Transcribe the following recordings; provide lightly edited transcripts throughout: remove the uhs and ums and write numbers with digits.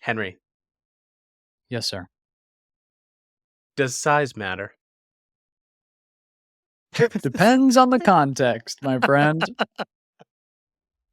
Henry, Yes, sir. does size matter? Depends on the context, my friend.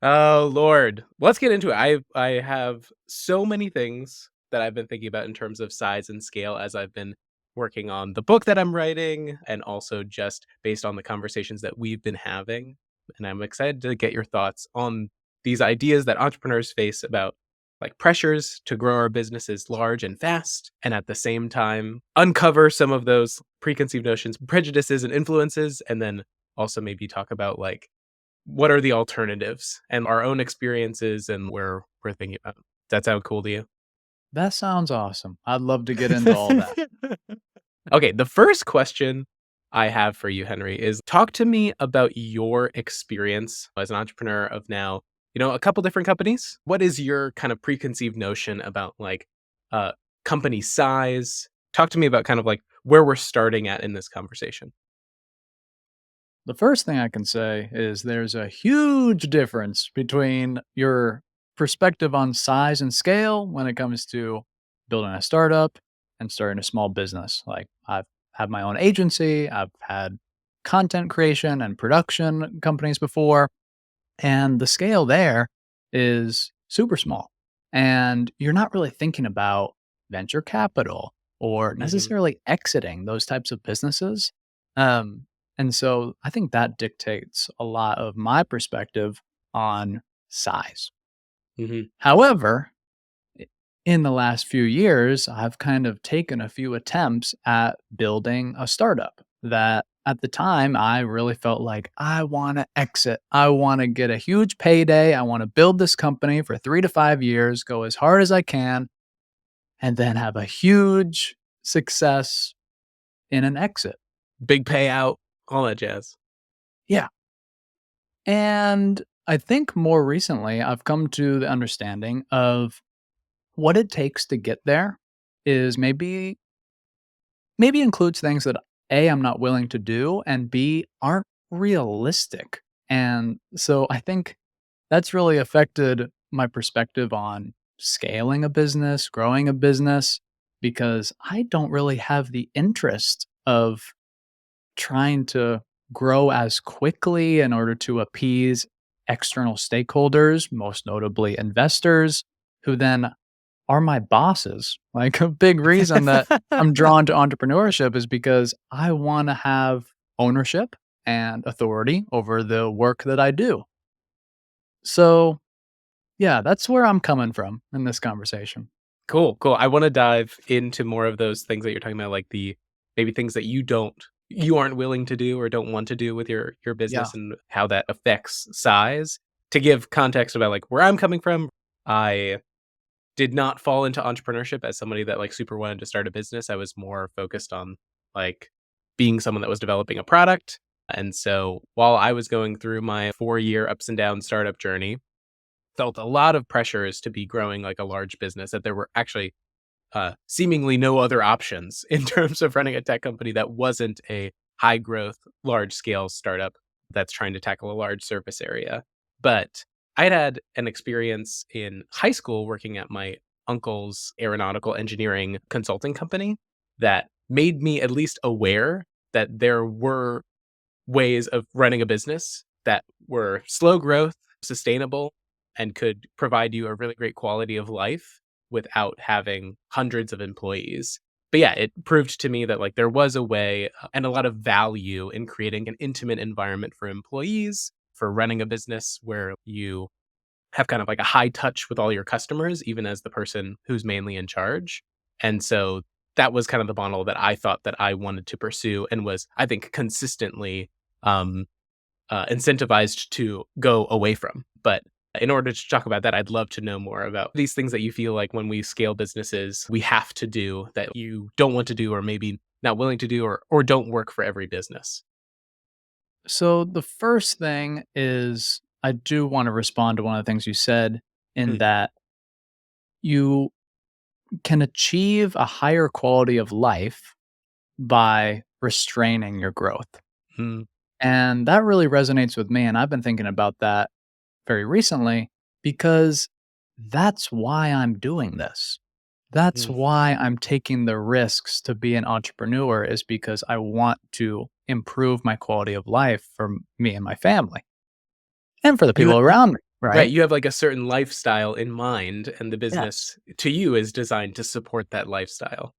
Oh Lord. Let's get into it. I have so many things that I've been thinking about in terms of size and scale as I've been working on the book that I'm writing and also just based on the conversations that we've been having. And I'm excited to get your thoughts on these ideas that entrepreneurs face about like pressures to grow our businesses large and fast and at the same time uncover some of those preconceived notions, prejudices and influences and then also maybe talk about like what are the alternatives and our own experiences and where we're thinking about. Does that sound cool to you? That sounds awesome. I'd love to get into all that. Okay, the first question I have for you, Henry, is talk to me about your experience as an entrepreneur of now, a couple different companies. What is your kind of preconceived notion about like uh company size? Talk to me about kind of like where we're starting at in this conversation. The first thing I can say is there's a huge difference between your perspective on size and scale when it comes to building a startup and starting a small business. Like, I've had my own agency, I've had content creation and production companies before, and the scale there is super small. And you're not really thinking about venture capital or Mhm. necessarily exiting those types of businesses. Um, and so I think that dictates a lot of my perspective on size. Mhm. However, in the last few years, I've kind of taken a few attempts at building a startup that at the time I really felt like I want to exit. I want to get a huge payday. I want to build this company for 3 to 5 years, go as hard as I can, and then have a huge success in an exit. Big payout, all that jazz. Yeah. And I think more recently, I've come to the understanding of what it takes to get there is maybe includes things that A, I'm not willing to do, and B, aren't realistic. And so I think that's really affected my perspective on scaling a business, growing a business, because I don't really have the interest of trying to grow as quickly in order to appease external stakeholders, most notably investors, who then are my bosses. Like, a big reason that I'm drawn to entrepreneurship is because I wanna have ownership and authority over the work that I do. So, yeah, that's where I'm coming from in this conversation. Cool, cool. I wanna dive into more of those things that you're talking about, like the maybe things that you aren't willing to do or don't want to do with your Yeah. business and how that affects size. To give context about, like, where I'm coming from, I did not fall into entrepreneurship as somebody that, like, super wanted to start a business. I was more focused on, like, being someone that was developing a product, and so while I was going through my 4-year ups and downs startup journey, felt a lot of pressures to be growing like a large business, that there were actually seemingly no other options in terms of running a tech company that wasn't a high growth, large scale startup that's trying to tackle a large surface area. But I'd had an experience in high school working at my uncle's aeronautical engineering consulting company that made me at least aware that there were ways of running a business that were slow growth, sustainable, and could provide you a really great quality of life without having hundreds of employees. But yeah, it proved to me that like there was a way and a lot of value in creating an intimate environment for employees, for running a business where you have kind of like a high touch with all your customers, even as the person who's mainly in charge. And so that was kind of the model that I thought that I wanted to pursue and was, I think, consistently um, incentivized to go away from. But in order to talk about that, I'd love to know more about these things that you feel like when we scale businesses, we have to do that you don't want to do, or maybe not willing to do, or don't work for every business. So, the first thing is I do wanna respond to one of the things you said in Hmm. that you can achieve a higher quality of life by restraining your growth. Hmm. And that really resonates with me, and I've been thinking about that very recently because that's why I'm doing this. That's Mm. why I'm taking the risks to be an entrepreneur is because I want to improve my quality of life for me and my family and for the You people around me, Right, right? you have, like, a certain lifestyle in mind, and the Yes. business to you is designed to support that lifestyle.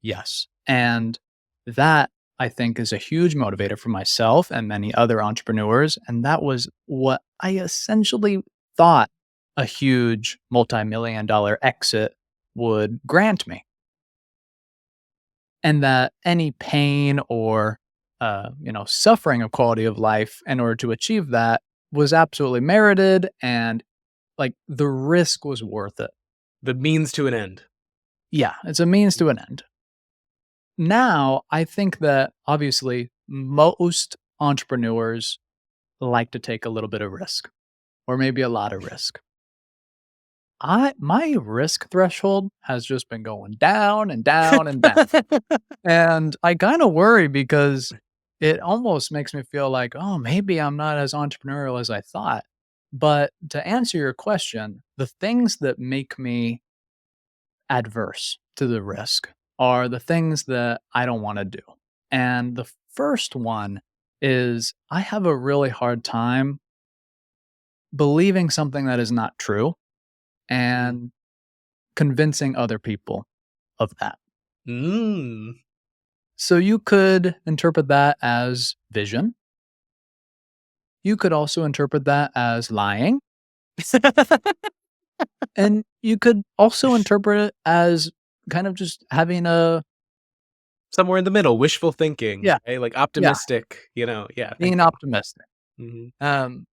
Yes. And that I think is a huge motivator for myself and many other entrepreneurs. And that was what I essentially thought a huge multi-million dollar exit would grant me. And that any pain or suffering of quality of life in order to achieve that was absolutely merited and like the risk was worth it. The means to an end. Yeah, it's a means to an end. Now, I think that obviously most entrepreneurs like to take a little bit of risk or maybe a lot of risk. My risk threshold has just been going down and down and down. And I kind of worry because it almost makes me feel like, oh, maybe I'm not as entrepreneurial as I thought. But to answer your question, the things that make me adverse to the risk are the things that I don't want to do. And the first one is I have a really hard time believing something that is not true Mm. and convincing other people of that. Mm. So you could interpret that as vision. You could also interpret that as lying. And you could also interpret it as kind of just having a, Somewhere in the middle, wishful thinking, yeah, right? Like, yeah, optimistic, yeah, being thinking. optimistic. Mhm. Um,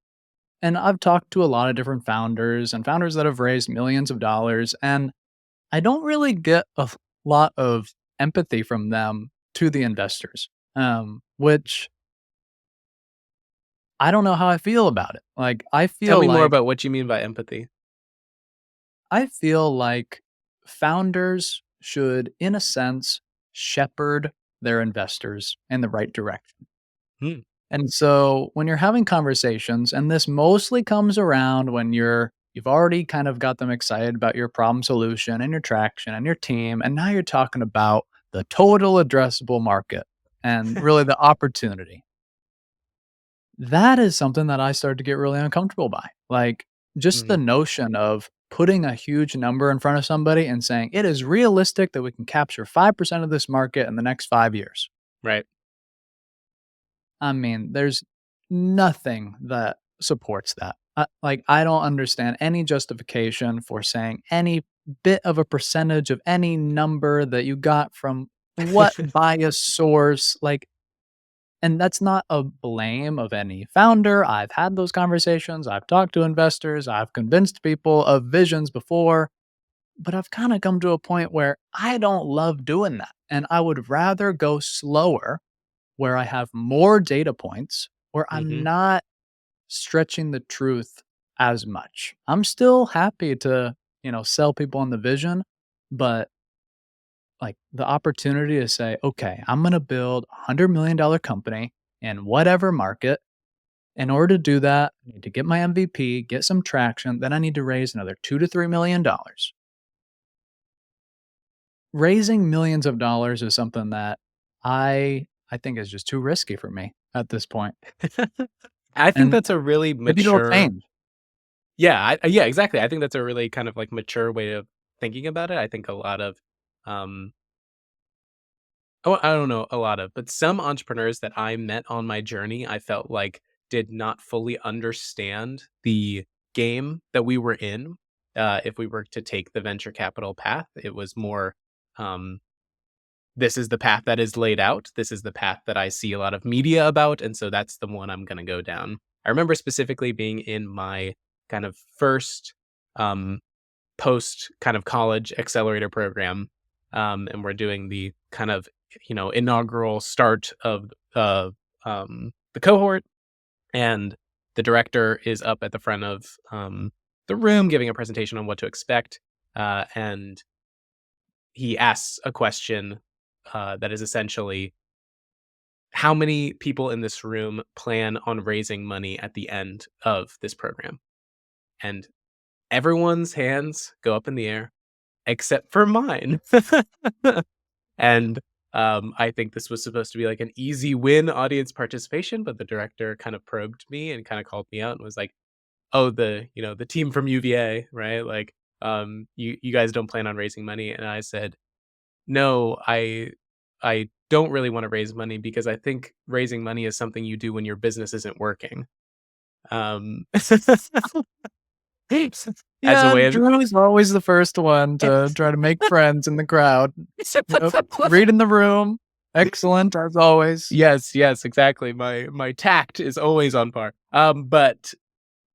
And I've talked to a lot of different founders and founders that have raised millions of dollars, and I don't really get a lot of empathy from them to the investors, which I don't know how I feel about it. Like, Tell me more about what you mean by empathy. I feel like founders should, in a sense, shepherd their investors in the right direction. Mm. And so when you're having conversations, and this mostly comes around when you've already kind of got them excited about your problem solution and your traction and your team, and now you're talking about the total addressable market and really the opportunity. That is something that I started to get really uncomfortable by. Like just the Mhm. notion of putting a huge number in front of somebody and saying it is realistic that we can capture 5% of this market in the next 5 years. Right. I mean, there's nothing that supports that. Like, I don't understand any justification for saying any bit of a percentage of any number that you got from what bias source. Like, and that's not a blame of any founder. I've had those conversations. I've talked to investors. I've convinced people of visions before, but I've kind of come to a point where I don't love doing that. And I would rather go slower where I have more data points, where I'm Mhm. not stretching the truth as much. I'm still happy to, sell people on the vision, but like the opportunity to say, okay, I'm going to build $100 million company in whatever market. In order to do that, I need to get my MVP, get some traction. Then I need to raise another $2 to $3 million. Raising millions of dollars is something that I think is just too risky for me at this point. I think And that's a really maybe it'll mature. change. Yeah, exactly. I think that's a really kind of, like, mature way of thinking about it. I think a lot of, um oh, I don't know a lot of, but some entrepreneurs that I met on my journey, I felt like did not fully understand the game that we were in. If we were to take the venture capital path, it was more, um, this is the path that is laid out. This is the path that I see a lot of media about, and so that's the one I'm going to go down. I remember specifically being in my kind of first, um, post kind of college accelerator program, and we're doing the kind of inaugural start of the cohort, and the director is up at the front of the room giving a presentation on what to expect, and he asks a question that is essentially, how many people in this room plan on raising money at the end of this program? And everyone's hands go up in the air except for mine. And I think this was supposed to be like an easy win audience participation, but the director kind of probed me and kind of called me out and was like, "Oh, the team from UVA, right? Like, you guys don't plan on raising money." And I said, "No, I don't really want to raise money because I think raising money is something you do when your business isn't working." Um, as a Yeah, way of Drew's always the first one to try to make friends in the crowd. Yep. Reading the room. Excellent as always. Yes, yes, exactly. My tact is always on par. But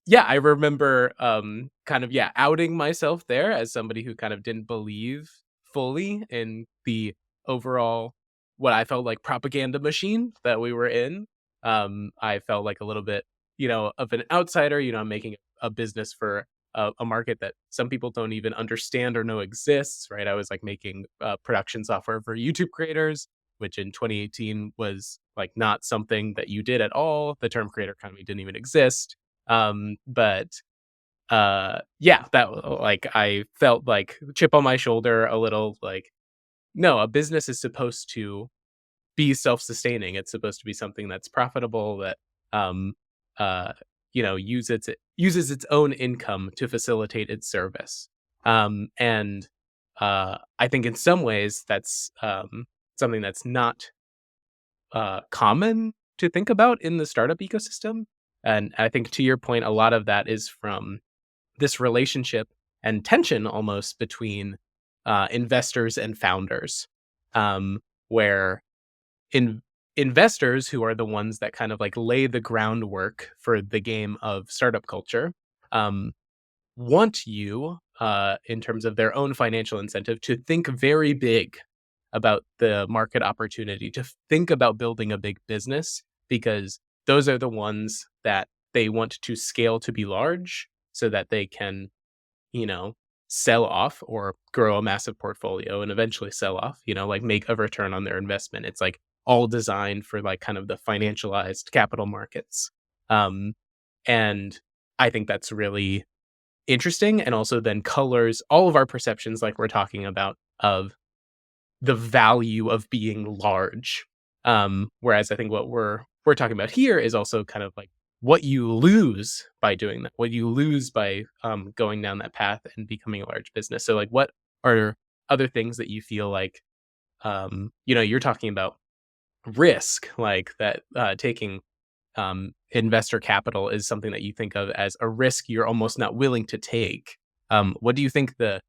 yeah, I remember kind of outing myself there as somebody who kind of didn't believe fully in the overall what I felt like propaganda machine that we were in. I felt like a little bit, of an outsider. I'm making a business for a market that some people don't even understand or know exists, right? I was like making production software for YouTube creators, which in 2018 was like not something that you did at all. The term creator economy didn't even exist. But yeah, that like I felt like chip on my shoulder a little like, no, a business is supposed to be self-sustaining. It's supposed to be something that's profitable that um uh uses its own income to facilitate its service. And I think in some ways that's something that's not common to think about in the startup ecosystem. And I think to your point, a lot of that is from this relationship and tension almost between investors and founders, where in investors who are the ones that kind of like lay the groundwork for the game of startup culture, um, want you, in terms of their own financial incentive, to think very big about the market opportunity, to think about building a big business, because those are the ones that they want to scale to be large so that they can, you know, sell off or grow a massive portfolio and eventually sell off, like make a return on their investment. It's like all designed for like kind of the financialized capital markets. Um, and I think that's really interesting and also then colors all of our perceptions, like we're talking about, of the value of being large. Whereas I think what we're talking about here is also kind of like what you lose by doing that, what you lose by going down that path and becoming a large business. So like what are other things that you feel like you're talking about risk, like that taking investor capital is something that you think of as a risk you're almost not willing to take. What do you think the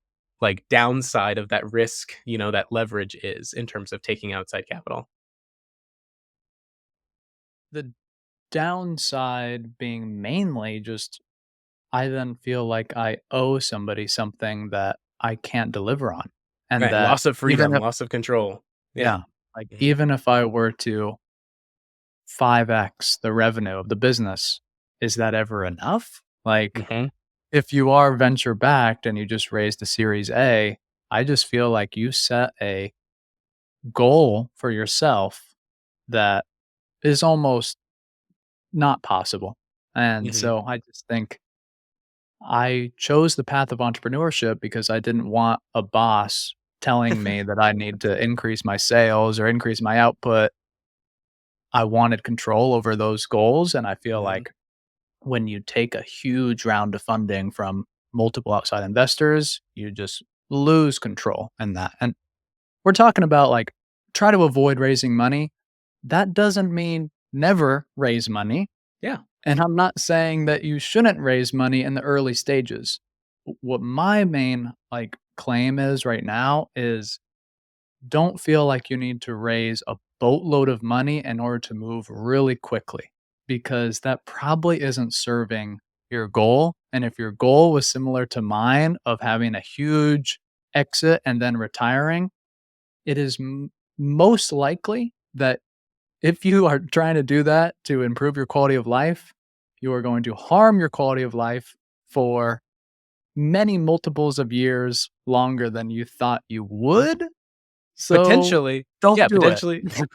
like downside of that risk, that leverage is in terms of taking outside capital? The downside being mainly just I then feel like I owe somebody something that I can't deliver on. And Right, that loss of even freedom, if loss of control. Yeah. yeah, like Mhm. even if I were to 5x the revenue of the business, is that ever enough? Like Mhm. if you are venture backed and you just raised a series A, I just feel like you set a goal for yourself that is almost not possible. And Mhm. so I just think I chose the path of entrepreneurship because I didn't want a boss telling me that I need to increase my sales or increase my output. I wanted control over those goals. And I feel Mhm. like when you take a huge round of funding from multiple outside investors, you just lose control in that. And we're talking about like try to avoid raising money. That doesn't mean never raise money. Yeah. And I'm not saying that you shouldn't raise money in the early stages. What my main like claim is right now is don't feel like you need to raise a boatload of money in order to move really quickly because that probably isn't serving your goal. And if your goal was similar to mine of having a huge exit and then retiring, it is most likely that if you are trying to do that to improve your quality of life, you are going to harm your quality of life for many multiples of years longer than you thought you would. So Potentially, don't yeah, do it.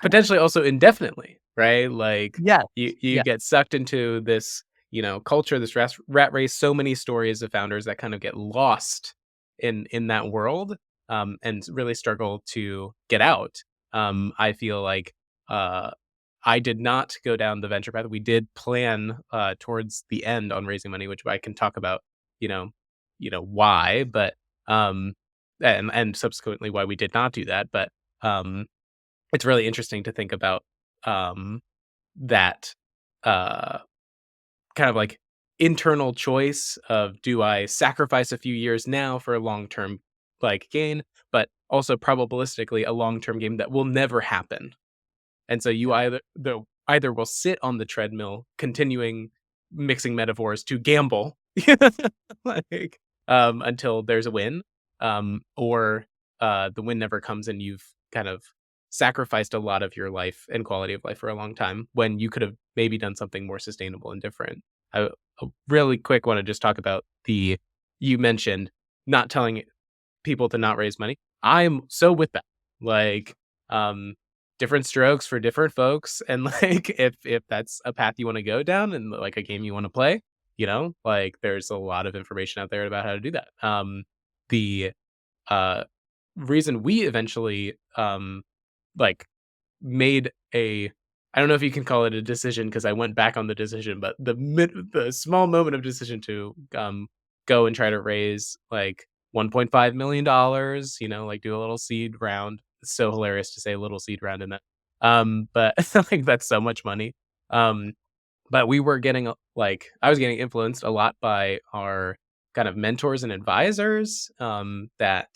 potentially also indefinitely, right? Like Yes. you Yeah. get sucked into this, culture, this rat race, so many stories of founders that kind of get lost in that world, and really struggle to get out. I feel like uh, I did not go down the venture path. We did plan towards the end on raising money, which I can talk about, you know, why, but um, and subsequently why we did not do that. But um, it's really interesting to think about um, that uh, kind of like internal choice of, do I sacrifice a few years now for a long term like gain, but also probabilistically a long term gain that will never happen. And so you either will sit on the treadmill continuing mixing metaphors to gamble, like, until there's a win, or, the win never comes and you've kind of sacrificed a lot of your life and quality of life for a long time when you could have maybe done something more sustainable and different. Really quick wanna just talk about you mentioned not telling people to not raise money. I'm so with that. Like, um, different strokes for different folks, and like, if that's a path you want to go down and like a game you want to play, like there's a lot of information out there about how to do that. The uh reason we eventually like made a I don't know if you can call it a decision because I went back on the decision, but the small moment of decision to go and try to raise like $1.5 million, like do a little seed round. It's so hilarious to say a little seed round in that. But like that's so much money. Um, but we were getting, I was getting influenced a lot by our kind of mentors and advisors, that,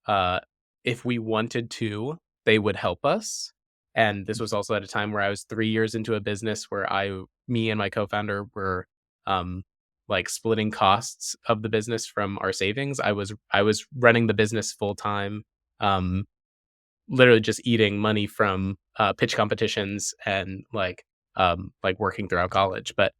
uh, if we wanted to, they would help us. And this was also at a time where I was 3 years into a business where me and my co-founder were, um, like, splitting costs of the business from our savings. I was running the business full time, um, literally just eating money from, pitch competitions and, like working throughout college. But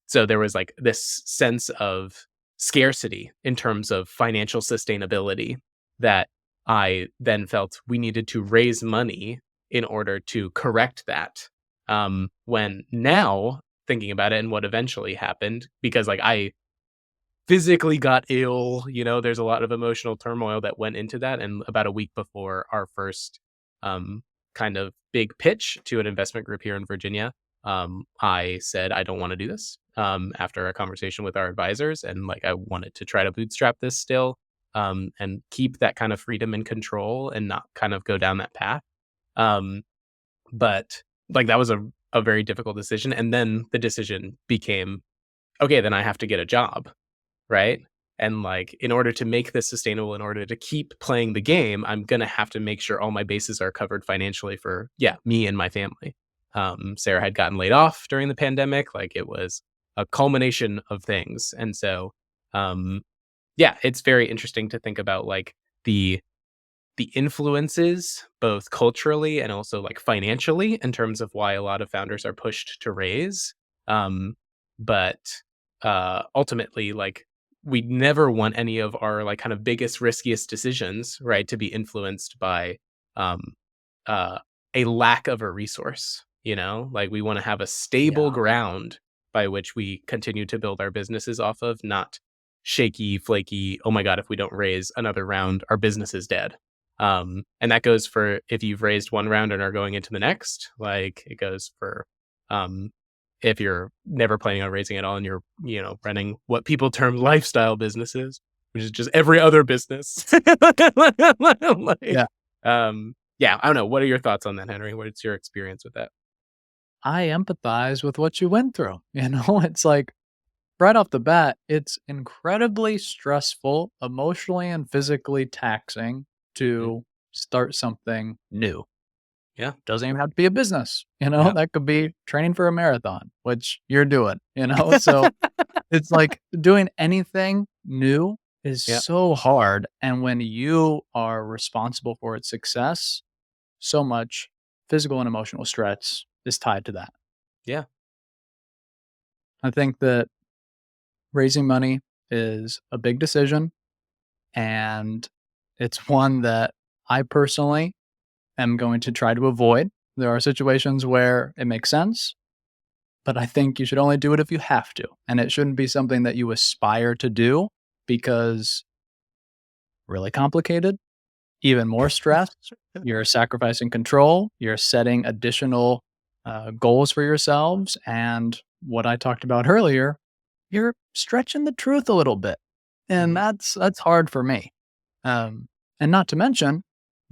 so there was like this sense of scarcity in terms of financial sustainability that I then felt we needed to raise money in order to correct that. When now thinking about it and what eventually happened, because like I physically got ill, there's a lot of emotional turmoil that went into that. And about a week before our first um, kind of big pitch to an investment group here in Virginia, I said, I don't want to do this, after a conversation with our advisors. And like, I wanted to try to bootstrap this still, and keep that kind of freedom and control and not kind of go down that path. Um, but like, that was a very difficult decision. And then the decision became, okay, then I have to get a job. Right? And, like, in order to make this sustainable, in order to keep playing the game, I'm gonna have to make sure all my bases are covered financially for, yeah, me and my family. Sarah had gotten laid off during the pandemic, like, it was a culmination of things, and so, yeah, it's very interesting to think about, like, the influences, both culturally and also, like, financially, in terms of why a lot of founders are pushed to raise. Um, but, ultimately, like, we never want any of our, like, kind of biggest, riskiest decisions, right, to be influenced by, um, uh, a lack of a resource, you know? Like, we wanna have a stable Yeah. ground by which we continue to build our businesses off of, not shaky, flaky, "Oh my god, if we don't raise another round, our business is dead." And that goes for if you've raised one round and are going into the next, like it goes for um if you're never planning on raising at all and you're, running what people term lifestyle businesses, which is just every other business. Yeah. Like, yeah, I don't know. What are your thoughts on that, Henry? What's your experience with that? I empathize with what you went through. It's like right off the bat, it's incredibly stressful, emotionally and physically taxing Mhm. to start something new. Yeah. Doesn't even have to be a business, Yeah. that could be training for a marathon, which you're doing. So it's like doing anything new is Yeah. so hard. And when you are responsible for its success, so much physical and emotional stress is tied to that. Yeah. I think that raising money is a big decision, and it's one that I personally am going to try to avoid. There are situations where it makes sense, but I think you should only do it if you have to, and it shouldn't be something that you aspire to do because really complicated, even more stress, you're sacrificing control, you're setting additional, goals for yourselves, and what I talked about earlier, you're stretching the truth a little bit, and Mhm. that's hard for me. And not to mention,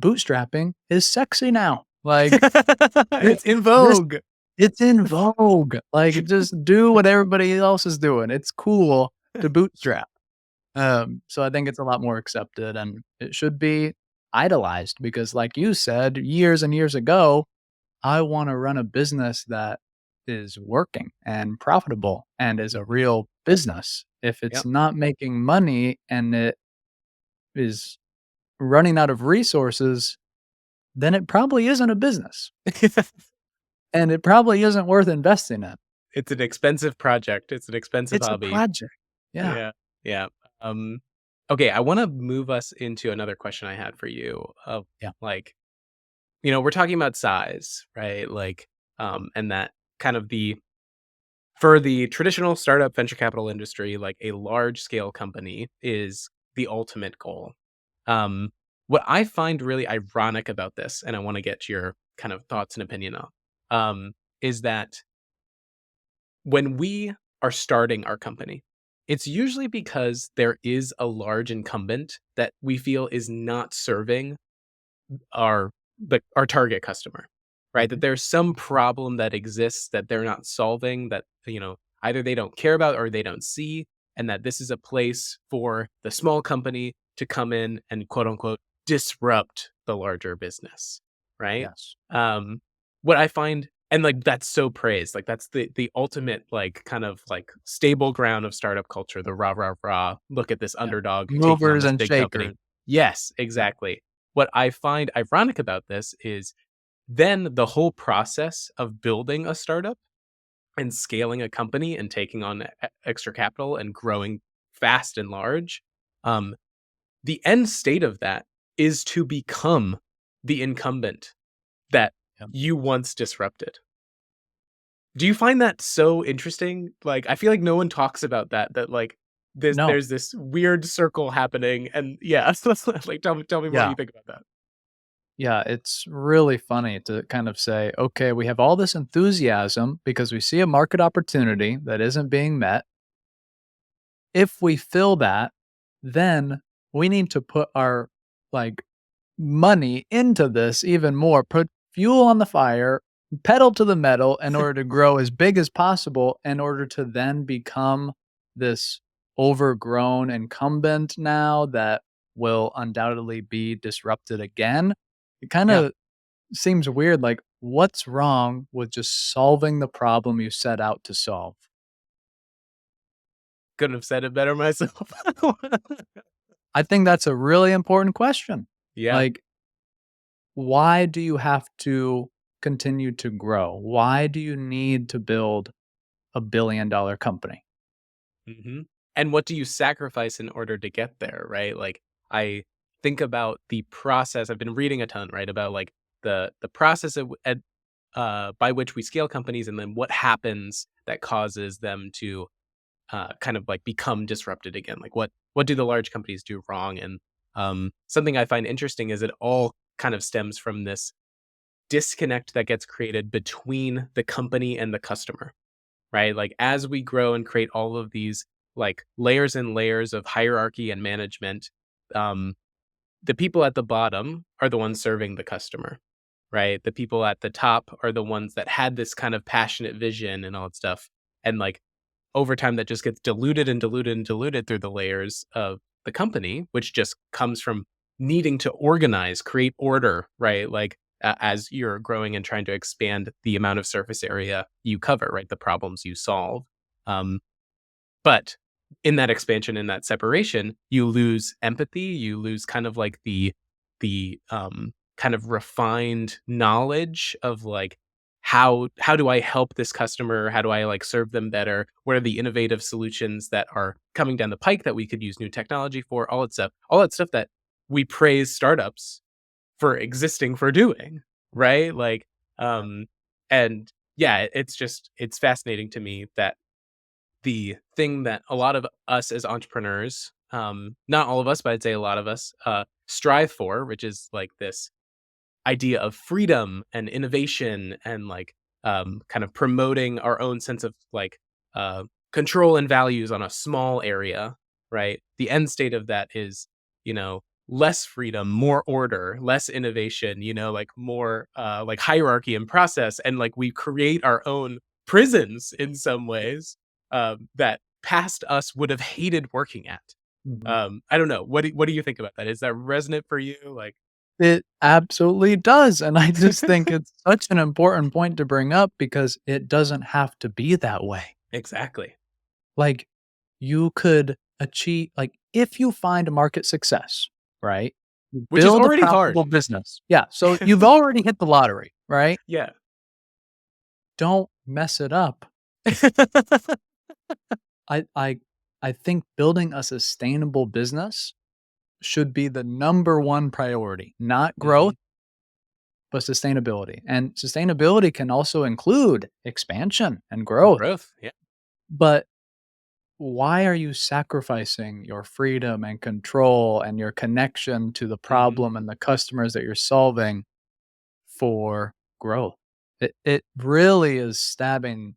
bootstrapping is sexy now. Like, thi It's in this vogue. it's in vogue. Like, just do what everybody else is doing. It's cool to bootstrap. So I think it's a lot more accepted, and it should be idolized because like you said years and years ago, I wanna run a business that is working and profitable and is a Mhm. real business. If it's Yep. not making money and it is running out of resources, then it probably isn't a business, and it probably isn't worth investing in. It's an expensive project. It's an expensive It's a hobby. project. Yeah, Yeah. Yeah. Um, okay, I wanna move us into another question I had for you of, yeah, like, we're talking about size, right? Like, and that kind of the for the traditional startup venture capital industry, like a large scale company is the ultimate goal. Um, what I find really ironic about this, and I want to get your kind of thoughts and opinion on, um, is that when we are starting our company, it's usually because there is a large incumbent that we feel is not serving our our target customer, right? That mhm, there's some problem that exists that they're not solving that, either they don't care about or they don't see, and that this is a place for the small company to come in and quote unquote disrupt the larger business, right? yes, Um, what I find and like that's so praised. Like that's the ultimate like kind of like stable ground of startup culture, the rah rah rah. Look at this yeah. underdog taking on Movers this and big company. shakers. Yes, Yeah, exactly. What I find ironic about this is then the whole process of building a startup and scaling a company and taking on extra capital and growing fast and large, um, the end state of that is to become the incumbent that yeah. you once disrupted. Do you find that so interesting? Like, I feel like no one talks about that like No, there's this weird circle happening and yeah, like tell me more what yeah. you think about that. Yeah, it's really funny to kind of say, okay, we have all this enthusiasm because we see a market opportunity that isn't being met. If we fill that, then we need to put our like money into this even more, put fuel on the fire, pedal to the metal in order to grow as big as possible in order to then become this overgrown incumbent now that will undoubtedly be disrupted again. It kind Yeah, of seems weird. Like, what's wrong with just solving the problem you set out to solve? couldn't have said it better myself. I think that's a really important question. Yeah. Like, why do you have to continue to grow? Why do you need to build a $1 billion company? Mhm. And what do you sacrifice in order to get there, right? Like, I think about the process I've been reading a ton, right, about, like, the process by which we scale companies and then what happens that causes them to, kind of, like, become disrupted again. Like, what do the large companies do wrong? And, something I find interesting is it all kind of stems from this disconnect that gets created between the company and the customer, right? Like as we grow and create all of these like layers and layers of hierarchy and management, um, the people at the bottom are the ones serving the customer, right? The people at the top are the ones that had this kind of passionate vision and all that stuff. And like over time, that just gets diluted and diluted and diluted through the layers of the company, which just comes from needing to organize, create order, right? Like as you're growing and trying to expand the amount of surface area you cover, right? The problems you solve. Um, but in that expansion, in that separation, you lose empathy, you lose kind of like the kind of refined knowledge of like how do I help this customer? How do I like serve them better? What are the innovative solutions that are coming down the pike that we could use new technology for? All that stuff. All that stuff that we praise startups for existing for doing, right? Like Yeah. um and yeah, it's fascinating to me that the thing that a lot of us as entrepreneurs, not all of us, but I'd say a lot of us, strive for, which is like this idea of freedom and innovation and like kind of promoting our own sense of like uh, control and values on a small area, right? The end state of that is, you know, less freedom, more order, less innovation, you know, like more like hierarchy and process. And like we create our own prisons in some ways that past us would have hated working at. Mhm. I don't know. What do you think about that? Is that resonant for you? Like, It absolutely does, and I just think it's such an important point to bring up because it doesn't have to be that way. exactly. Like, you could achieve like, if you find market success, right? You Which is build a already hard. profitable business. Yeah, so you've already hit the lottery, right? Yeah. Don't mess it up. I I I think building a sustainable business should be the number 1 priority, not growth, Mhm. but sustainability. And sustainability can also include expansion and And growth. growth, yeah. But why are you sacrificing your freedom and control and your connection to the Mhm. problem and the customers that you're solving for growth? It really is stabbing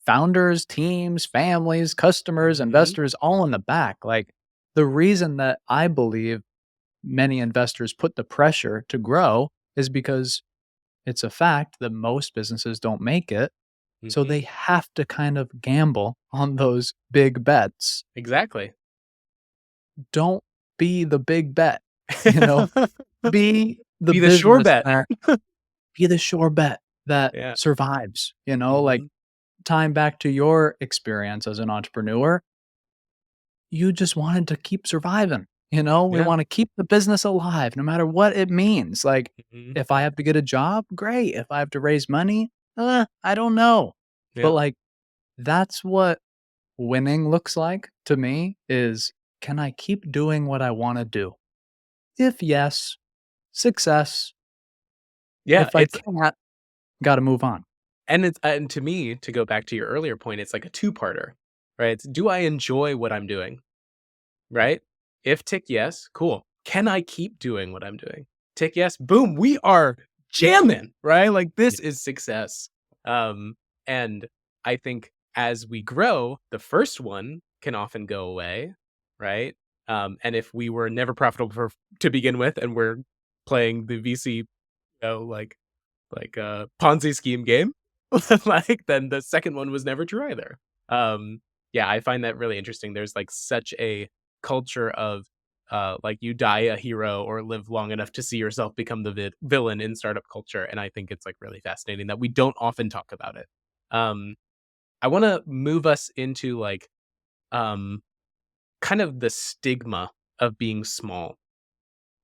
founders, teams, families, customers, Mhm. investors all in the back. Like the reason that I believe many investors put the pressure to grow is because it's a fact that most businesses don't make it. So Mhm. they have to kind of gamble on those big bets. Exactly. Don't be the big bet, you know? Be the Be the sure business bet. that be the sure bet that Yeah. survives, you know? Like, Mhm. tying back to your experience as an entrepreneur, you just wanted to keep surviving, you know? We Yeah. wanna keep the business alive no matter what it means. Like, Mhm. if I have to get a job, great. If I have to raise money, I don't know. But, Yeah. like, that's what winning looks like to me is, can I keep doing what I wanna do? If yes, success. Yeah, If I it's can't, gotta move on. and to me, to go back to your earlier point, it's like a two-parter, right? It's, do I enjoy what I'm doing? Right? If tick yes, cool. Can I keep doing what I'm doing? Tick yes, boom, we are jamming, right? Like Yeah. this is success. Um, and I think as we grow, the first one can often go away, right? And if we were never profitable to begin with, and we're playing the VC, like Ponzi scheme game, like, then the second one was never true either. Yeah, I find that really interesting. There's, like, such a culture of, like, you die a hero or live long enough to see yourself become the villain in startup culture, and I think it's, like, really fascinating that we don't often talk about it. Um, I wanna move us into, like, um, kind of the stigma of being small.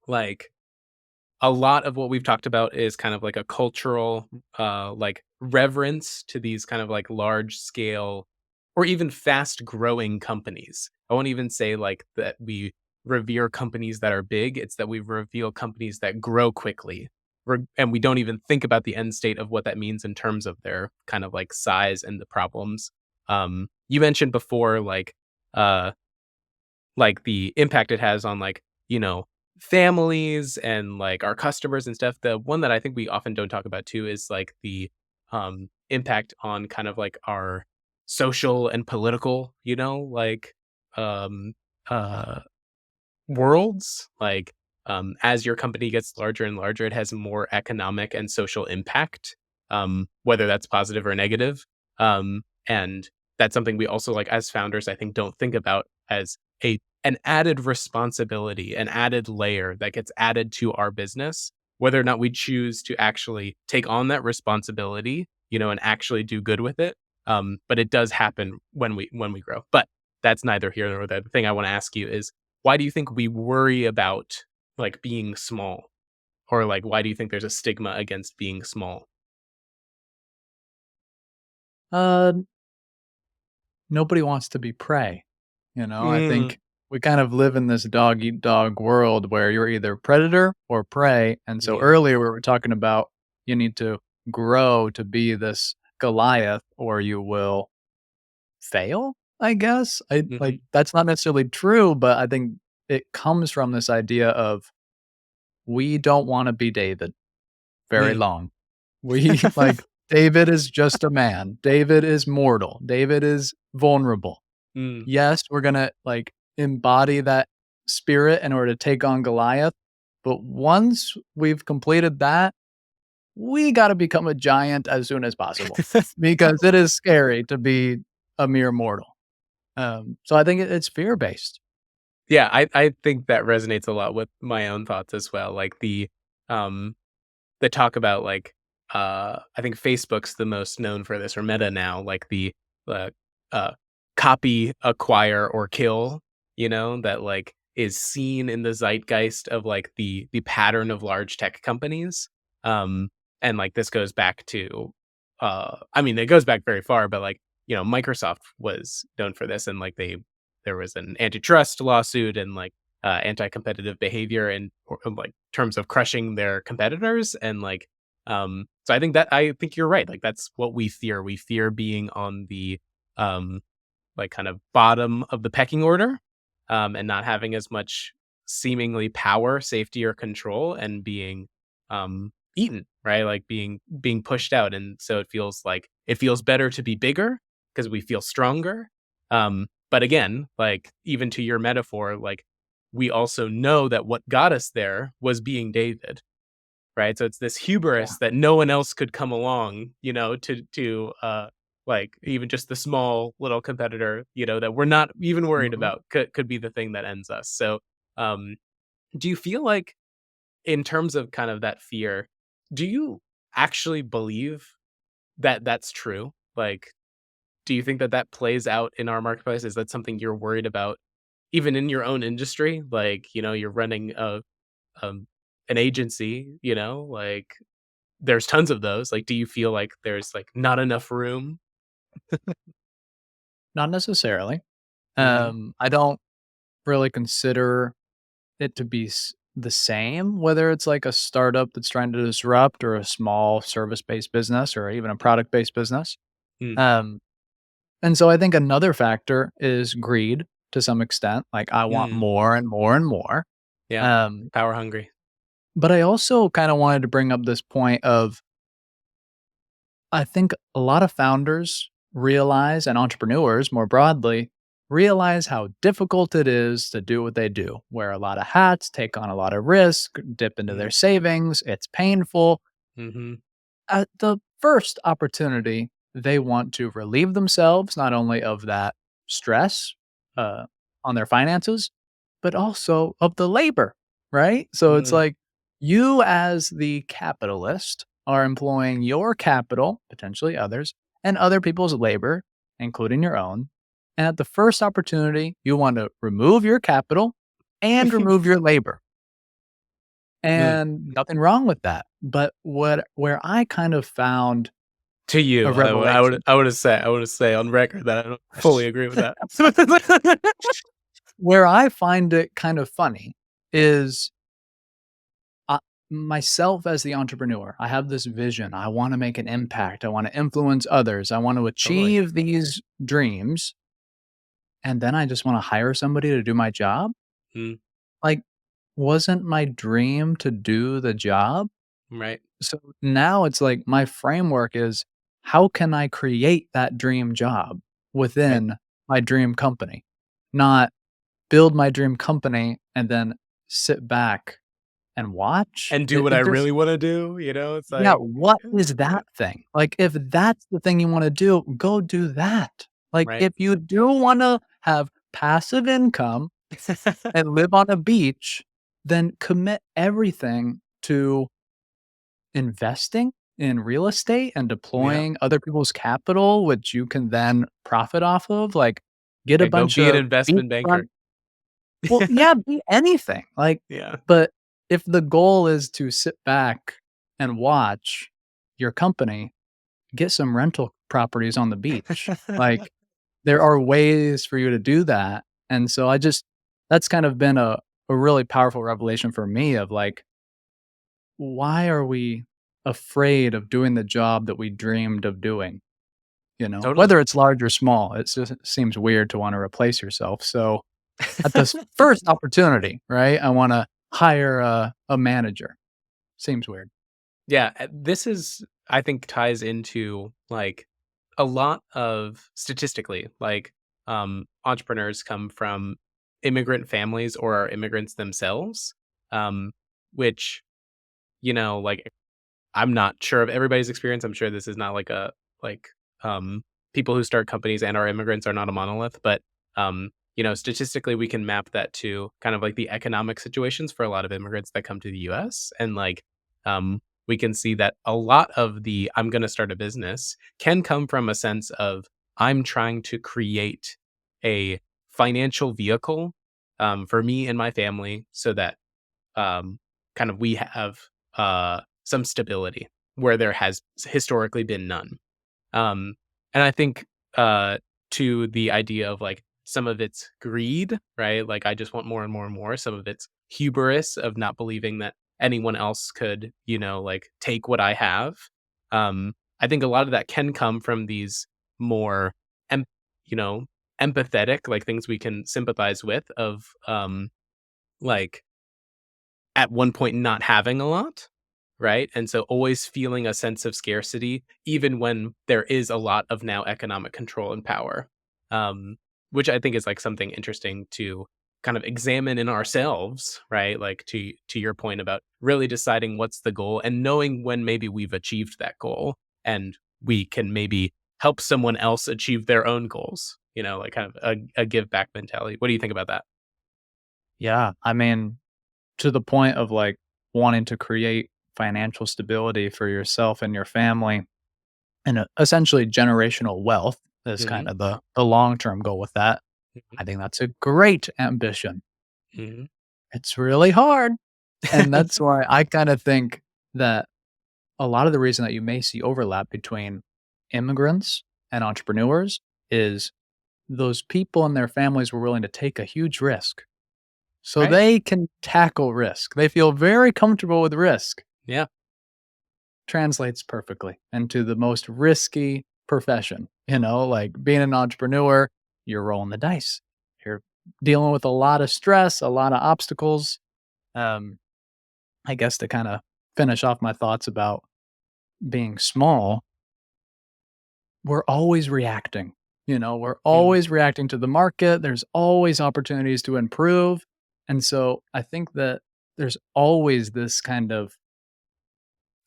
Like, a lot of what we've talked about is kind of like a cultural, like reverence to these kind of like large scale or even fast growing companies. I won't even say like that we revere companies that are big. It's that we reveal companies that grow quickly. And we don't even think about the end state of what that means in terms of their kind of like size and the problems. You mentioned before, uh, like, the impact it has on, like, you know, families and, like, our customers and stuff. The one that I think we often don't talk about too is, like, the, impact on kind of, like, our social and political, um, uh, worlds. Like, as your company gets larger and larger, it has more economic and social impact, whether that's positive or negative. And that's something we also, like, as founders, I think, don't think about as an added responsibility, an added layer that gets added to our business, whether or not we choose to actually take on that responsibility, and actually do good with it. But it does happen when we grow. But that's neither here nor there. The thing I want to ask you is, why do you think we worry about, like, being small? Or, like, why do you think there's a stigma against being small? Uh, Nobody wants to be prey, you know? I Mm, think we kind of live in this dog eat dog world where you're either predator or prey, and so yeah. earlier we were talking about you need to grow to be this Goliath or you will fail, I guess. I like, Mhm. that's not necessarily true, but I think it comes from this idea of we don't wanna be David very Mm. long. We like, David is just a man. David is mortal. David is vulnerable. Mm. Yes, we're gonna, like, embody that spirit in order to take on Goliath, but once we've completed that, we gotta become a giant as soon as possible because it is scary to be a mere mortal. So I think it's fear-based. Yeah, I think that resonates a lot with my own thoughts as well, like, um the talk about, like, I think Facebook's the most known for this, or Meta now, like, uh, uh, copy, acquire, or kill, that, like, is seen in the zeitgeist of, like, the pattern of large tech companies, um, and, like, this goes back to, I mean, it goes back very far, but, like, Microsoft was known for this, and, like, there was an antitrust lawsuit and, like, anti-competitive behavior in like, terms of crushing their competitors, and, like, so I think you're right, like, that's what we fear. We fear being on the, um, like, kind of bottom of the pecking order, and not having as much seemingly power, safety, or control, and being, eaten, right? Like, being pushed out, and so it feels better to be bigger because we feel stronger, but again, like, even to your metaphor, like, we also know that what got us there was being David, right? So it's this Yeah. hubris that no one else could come along, like, even just the small little competitor, that we're not even worried Mhm. about could be the thing that ends us. So, um, do you feel like, in terms of kind of that fear, do you actually believe that that's true? Like, do you think that that plays out in our marketplace? Is that something you're worried about even in your own industry? Like, you're running um, an agency, like, there's tons of those. Like, do you feel like there's, like, not enough room? Not necessarily. Mhm. I don't really consider it to be the same, whether it's like a startup that's trying to disrupt or a small service-based business or even a product-based business. Mm. Um, and so I think another factor is greed to some extent. Like I want Mm. more and more and more. Yeah. Um, Power hungry. but I also kind of wanted to bring up this point of I think a lot of founders realize and entrepreneurs more broadly realize how difficult it is to do what they do. Wear a lot of hats, take on a lot of risk, dip into their Mm. savings. It's painful. Mhm. At the first opportunity, they want to relieve themselves not only of that stress uh, on their finances, but also of the labor, right? So it's Mm. like you, as the capitalist, are employing your capital, potentially others, and other people's labor, including your own. And at the first opportunity, you want to remove your capital and remove your labor. Mm. And nothing wrong with that. But where I kind of found To a you, revelation I would say on record that I don't fully agree with that. where I find it kind of funny is I myself as the entrepreneur, I have this vision. I wanna make an impact. I wanna influence others. I want to Totally. achieve these dreams, and then I just wanna hire somebody to do my job? Mm. Like, wasn't my dream to do the job? Right. So now it's like my framework is how can I create that dream job Right. within my dream company? Not build my dream company and then sit back and watch. And do what I There's really wanna do, it's yeah, like, what is yeah, that thing? Like, if that's the thing you wanna do, go do that. Like, right. if you do wanna have passive income and live on a beach, then commit everything to investing in real estate and Yeah. deploying other people's capital, which you can then profit off of. Like, get a Yeah, go bunch be an of investment banker. beachfront. Well, yeah, be anything, like, Yeah. but if the goal is to sit back and watch your company get some rental properties on the beach, like, there are ways for you to do that, and so I just that's kind of been a really powerful revelation for me of, like, why are we afraid of doing the job that we dreamed of doing, you know? Totally. Whether it's large or small, it just seems weird to wanna replace yourself, so at this first opportunity, right, I wanna hire a manager. Seems weird. Yeah, this is I think ties into, like, a lot of statistically, like, entrepreneurs come from immigrant families or are immigrants themselves, um, which, like, I'm not sure of everybody's experience. I'm sure this is not like like, um, people who start companies and are immigrants are not a monolith, but, statistically, we can map that to kind of like the economic situations for a lot of immigrants that come to the US. And like, we can see that a lot of the I'm going to start a business can come from a sense of I'm trying to create a financial vehicle for me and my family so that um, kind of we have some stability where there has historically been none. Um, and I think to the idea of like some of it's greed, right? Like I just want more and more and more. Some of it's hubris of not believing that anyone else could, like take what I have. I think a lot of that can come from these more, em- you know, empathetic, like things we can sympathize with of like at one point not having a lot, right? And so always feeling a sense of scarcity, even when there is a lot of now economic control and power, um, which I think is like something interesting to kind of examine in ourselves, right? Like to your point about really deciding what's the goal and knowing when maybe we've achieved that goal and we can maybe help someone else achieve their own goals. Like kind of a give back mentality. What do you think about that? Yeah, I mean, to the point of, like, wanting to create financial stability for yourself and your family and, essentially generational wealth is Hmm. kinda the long-term goal with that. Hmm. I think that's a great ambition. Hmm. It's really hard, and that's why I kinda think that a lot of the reason that you may see overlap between immigrants and entrepreneurs is those people and their families were willing to take a huge risk. So Right. they can tackle risk. They feel very comfortable with risk. Yeah. Translates perfectly into the most risky profession, like being an entrepreneur, you're rolling the dice. You're dealing with a lot of stress, a lot of obstacles. Um, I guess to kind of finish off my thoughts about being small, we're always reacting. We're Mhm. always reacting to the market. There's always opportunities to improve. And so I think that there's always this kind of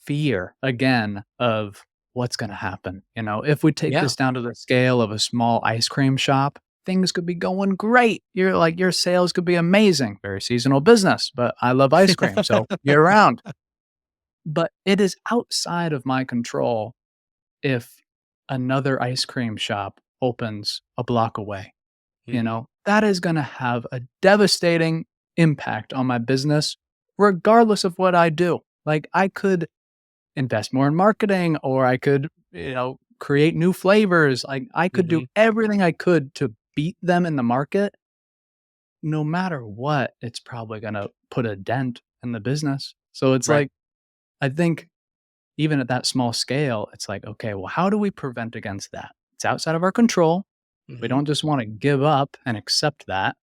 fear again of what's going to happen. If we take Yeah. this down to the scale of a small ice cream shop, things could be going great. Your sales could be amazing. Very seasonal business, but I love ice cream, so year round. But it is outside of my control if another ice cream shop opens a block away. Mhm. That is going to have a devastating impact on my business regardless of what I do. Like I could invest more in marketing or I could, create new flavors. Like I could do Mhm. everything I could to beat them in the market. No matter what, it's probably going to put a dent in the business. So it's Right. like, I think even at that small scale, it's like, okay, well, how do we prevent against that? It's outside of our control. We Mhm. don't just want to give up and accept that.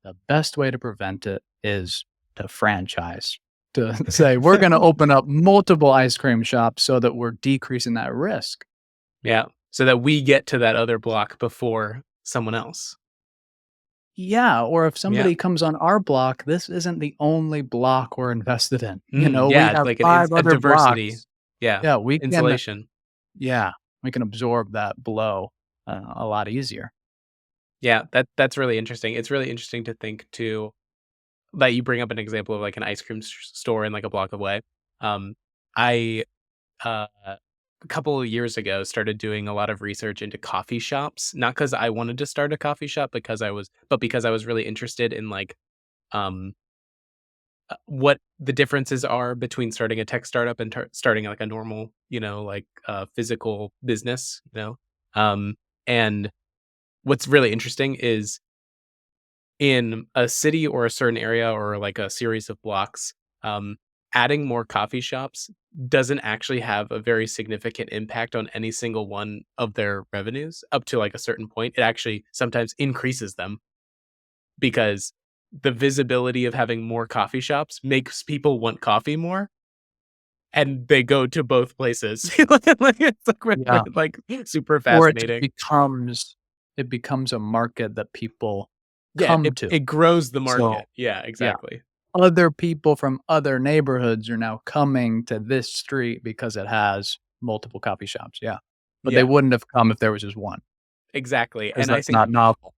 The best way to prevent it is to franchise, to say, we're going to open up multiple ice cream shops so that we're decreasing that risk. Yeah. So that we get to that other block before someone else. Yeah. Or if Yeah. somebody comes on our block, this isn't the only block we're invested in. We Yeah, it's have like five a other diversity. blocks. Yeah. Yeah. Insulation. Yeah, we can absorb that blow a lot easier. Yeah, that's really interesting. It's really interesting to think too that you bring up an example of like an ice cream store in like a block away. Um, I a couple of years ago started doing a lot of research into coffee shops, not because I wanted to start a coffee shop but because I was really interested in like um what the differences are between starting a tech startup and starting like a normal, like physical business, and what's really interesting is in a city or a certain area or like a series of blocks, adding more coffee shops doesn't actually have a very significant impact on any single one of their revenues up to like a certain point. It actually sometimes increases them because the visibility of having more coffee shops makes people want coffee more, and they go to both places. Like, it's Yeah. like super Or it just fascinating. becomes a market that people Yeah, come it to. it grows the So, market. Yeah, yeah, exactly. other people from other neighborhoods are now coming to this street because it has multiple coffee shops, yeah. But they Yeah, wouldn't have come if there was just one, exactly, because and I that's think not novel.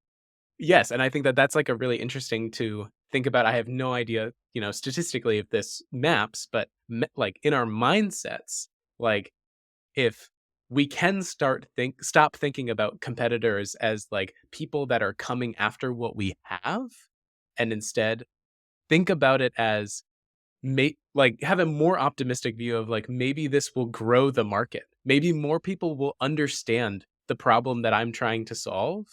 yes, and I think that that's, like, a really interesting to think about. I have no idea, statistically if this maps, but like, in our mindsets, like, if we can stop thinking about competitors as, like, people that are coming after what we have, and instead think about it as like, have a more optimistic view of, like, maybe this will grow the market. Maybe more people will understand the problem that I'm trying to solve,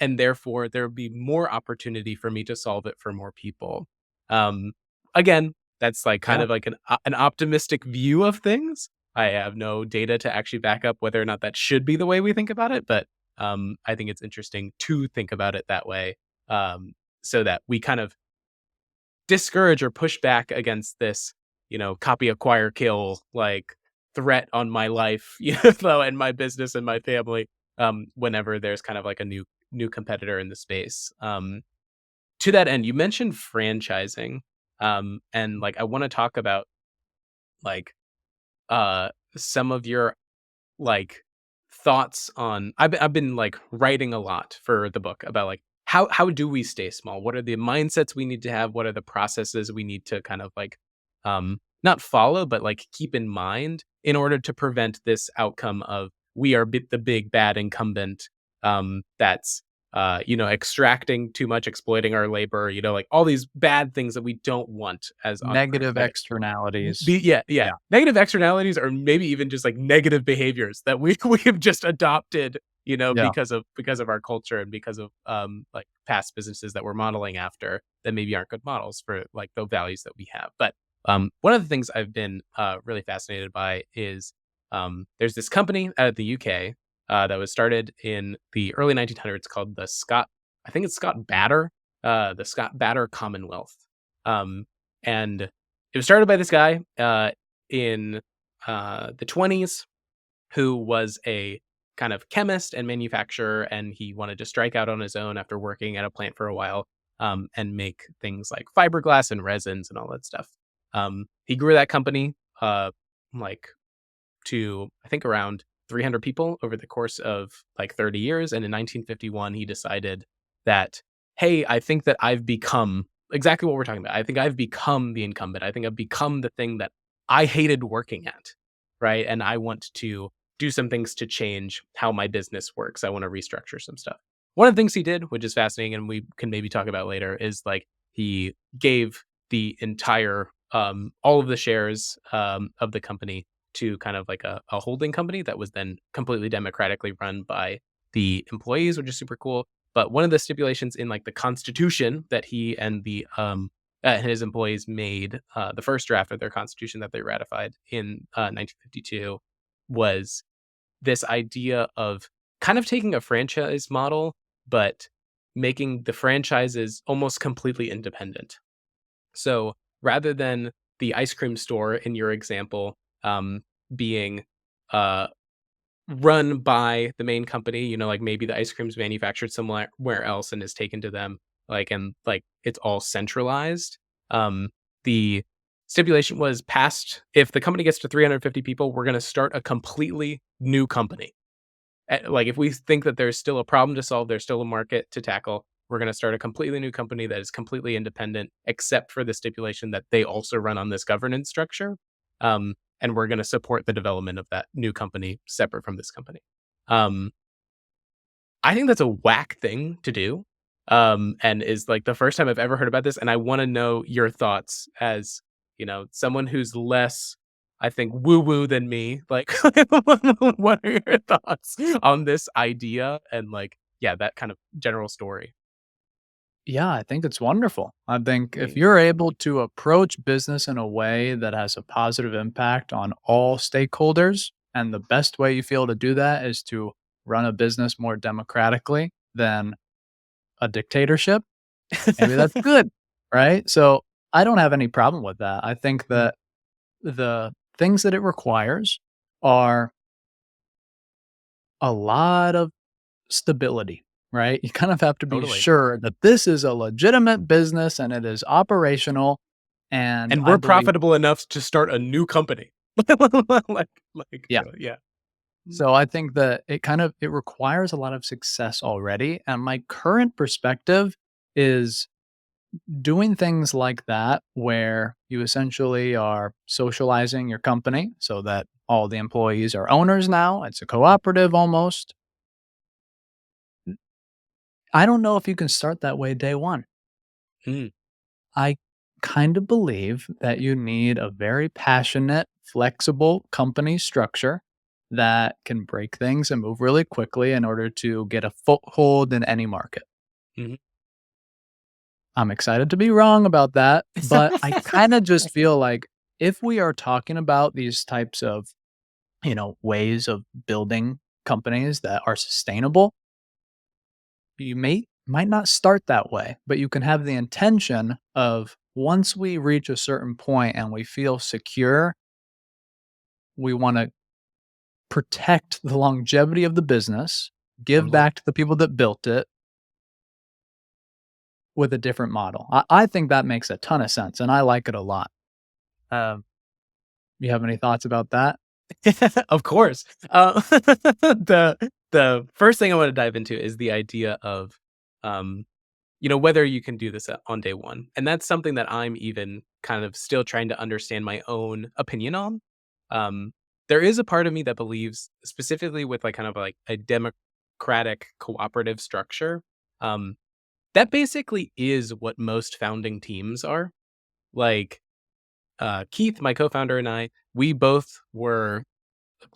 and therefore there will be more opportunity for me to solve it for more people. Um, Again, that's, like, kind Yeah, of like an optimistic view of things. I have no data to actually back up whether or not that should be the way we think about it, but, I think it's interesting to think about it that way, um, so that we kind of discourage or push back against this, copy, acquire, kill, like, threat on my life, and my business and my family, whenever there's kind of like a new competitor in the space. To that end, you mentioned franchising, and like I want to talk about like some of your like, thoughts on I've been, like, writing a lot for the book about, like, how do we stay small? What are the mindsets we need to have? What are the processes we need to kind of, like, not follow, but, like, keep in mind in order to prevent this outcome of we are the big bad incumbent, that's, extracting too much, exploiting our labor, like, all these bad things that we don't want as entrepreneurs, negative like externalities. yeah. Yeah, Negative externalities or maybe even just, like, negative behaviors that we we have just adopted, yeah, because of our culture and because of, like, past businesses that we're modeling after that maybe aren't good models for, like, the values that we have. But, one of the things I've been, really fascinated by is, there's this company out of the UK, that was started in the early 1900s called I think it's Scott Batter, the Scott Batter Commonwealth. And it was started by this guy, in, the 20s who was a kind of chemist and manufacturer, and he wanted to strike out on his own after working at a plant for a while, and make things like fiberglass and resins and all that stuff. He grew that company, like to I think around 300 people over the course of like 30 years. And in 1951, he decided that, hey, I think that I've become exactly what we're talking about. I think I've become the incumbent. I think I've become the thing that I hated working at. Right. And I want to do some things to change how my business works. I want to restructure some stuff. One of the things he did, which is fascinating and we can maybe talk about later, is like he gave the entire all of the shares of the company to kind of like a holding company that was then completely democratically run by the employees, which is super cool. But one of the stipulations in like the constitution that he and his employees made, the first draft of their constitution that they ratified in 1952, was this idea of kind of taking a franchise model, but making the franchises almost completely independent. So rather than the ice cream store in your example, being uh, run by the main company, like maybe the ice cream's manufactured somewhere else and is taken to them, like, and like it's all centralized. The stipulation was passed: if the company gets to 350 people, we're going to start a completely new company. Like, if we think that there's still a problem to solve, there's still a market to tackle, we're gonna start a completely new company that is completely independent, except for the stipulation that they also run on this governance structure. And we're gonna support the development of that new company separate from this company. Um, I think that's a whack thing to do, and is, like, the first time I've ever heard about this, and I wanna know your thoughts as, someone who's less, I think, woo-woo than me. Like, what are your thoughts on this idea and, like, yeah, that kind of general story? Yeah, I think it's wonderful. I think if Thanks. you're able to approach business in a way that has a positive impact on all stakeholders, and the best way you feel to do that is to run a business more democratically than a dictatorship, maybe that's good, right? So, I don't have any problem with that. I think Mm, that the things that it requires are a lot of stability, right? You kind of have to be totally. sure that this is a legitimate business and it is operational, and And I we're believe profitable enough to start a new company. yeah. Yeah. Mm, So I think that it requires a lot of success already, and my current perspective is doing things like that where you essentially are socializing your company so that all the employees are owners now, it's a cooperative almost. I don't know if you can start that way day 1. mm, I kind of believe that you need a very passionate, flexible company structure that can break things and move really quickly in order to get a foothold in any market. mhm. I'm excited to be wrong about that, but I kind of just feel like if we are talking about these types of, ways of building companies that are sustainable, you might not start that way, but you can have the intention of once we reach a certain point and we feel secure, we want to protect the longevity of the business, give Totally. back to the people that built it with a different model. I think that makes a ton of sense and I like it a lot. Um, you have any thoughts about that? Of course. The first thing I wanna dive into is the idea of, um, whether you can do this on day 1, and that's something that I'm even kind of still trying to understand my own opinion on. Um, there is a part of me that believes specifically with, like, kind of like a democratic cooperative structure, um, that basically is what most founding teams are. Like, Keith, my co-founder, and we both were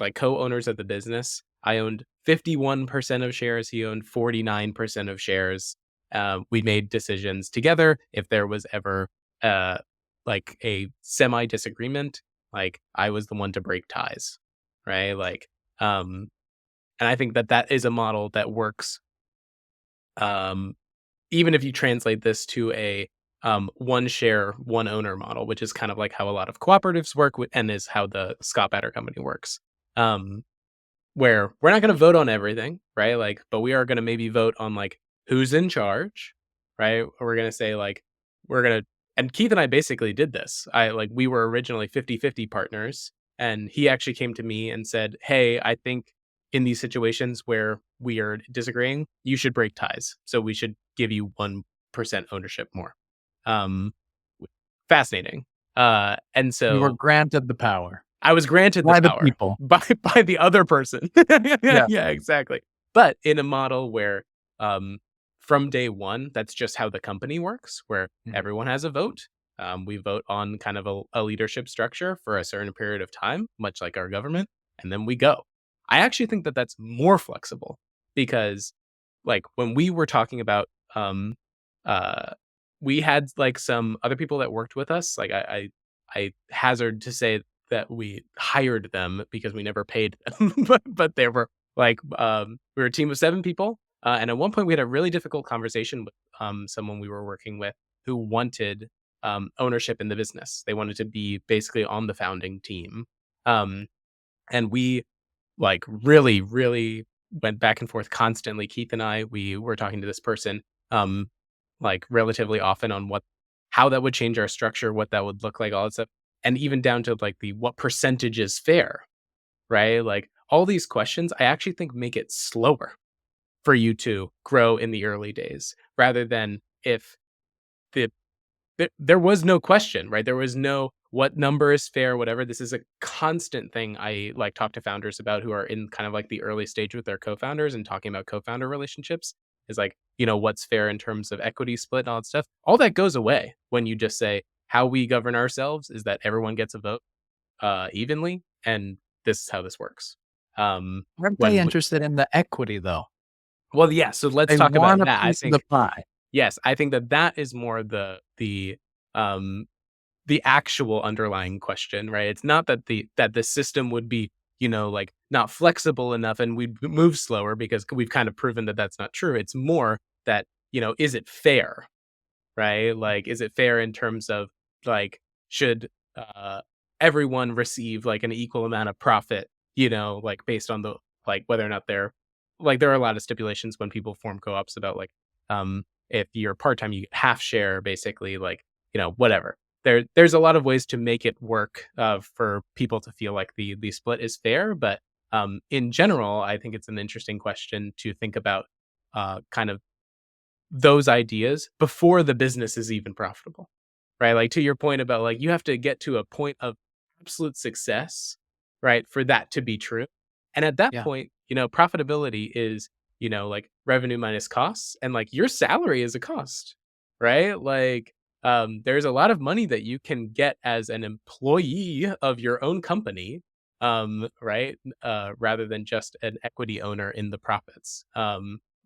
like co-owners of the business. I owned 51% of shares. He owned 49% of shares. We made decisions together. If there was ever uh, like a semi disagreement, like I was the one to break ties, right? Um, and I think that that is a model that works. Um, Even if you translate this to a one share, one owner model, which is kind of like how a lot of cooperatives work, and is how the Scott Batter Company works. Um, where we're not gonna vote on everything, right? Like, but we are gonna maybe vote on, like, who's in charge, right? We're gonna say, like, we're gonna and Keith and I basically did this. We were originally 50-50 partners, and he actually came to me and said, "Hey, I think in these situations where we are disagreeing, you should break ties. So we should give you 1% ownership more." Um, w Fascinating. And You were so granted the power I was granted the by the power people. by the other person. Yeah. Yeah, exactly. But in a model where, um, from day 1, that's just how the company works, where Mhm. everyone has a vote. We vote on kind of a leadership structure for a certain period of time, much like our government, and then we go. I actually think that that's more flexible because, like, when we were talking about, uh, we had, like, some other people that worked with us, like, I hazard to say that we hired them because we never paid them, but they were we were a team of 7 people, and at one point we had a really difficult conversation with, someone we were working with who wanted, ownership in the business. They wanted to be basically on the founding team, um, and we, like, really, really went back and forth constantly. Keith and I, we were talking to this person, like, relatively often on how that would change our structure, what that would look like, all that stuff, and even down to, like, the what percentage is fair, right? Like, all these questions, I actually think make it slower for you to grow in the early days rather than if the there was no question, right? There was no what number is fair, whatever. This is a constant thing I like talk to founders about who are in kind of like the early stage with their co-founders and talking about co-founder relationships is like, what's fair in terms of equity split and all that stuff. All that goes away when you just say how we govern ourselves is that everyone gets a vote evenly, and this is how this works. Um, Aren't they when interested in the equity though? well, yeah, so let's They talk about want a that. I piece of the think pie. Yes, I think that that is more um the actual underlying question, right? It's not that the system would be, like, not flexible enough and we'd move slower because we've kind of proven that that's not true. It's more that, is it fair? Right? Like, is it fair in terms of, like, should, uh, everyone receive, like, an equal amount of profit, like, based on whether or not there are a lot of stipulations when people form co-ops about, like, if you're part-time, you get half share, basically, like, whatever. There's a lot of ways to make it work, for people to feel like the split is fair, but, in general, I think it's an interesting question to think about, kind of those ideas before the business is even profitable, right? Like, to your point about, like, you have to get to a point of absolute success, right, for that to be true. And at that Yeah. point, profitability is, like, revenue minus costs, and, like, your salary is a cost, right? Like, there's a lot of money that you can get as an employee of your own company, right? Rather than just an equity owner in the profits. I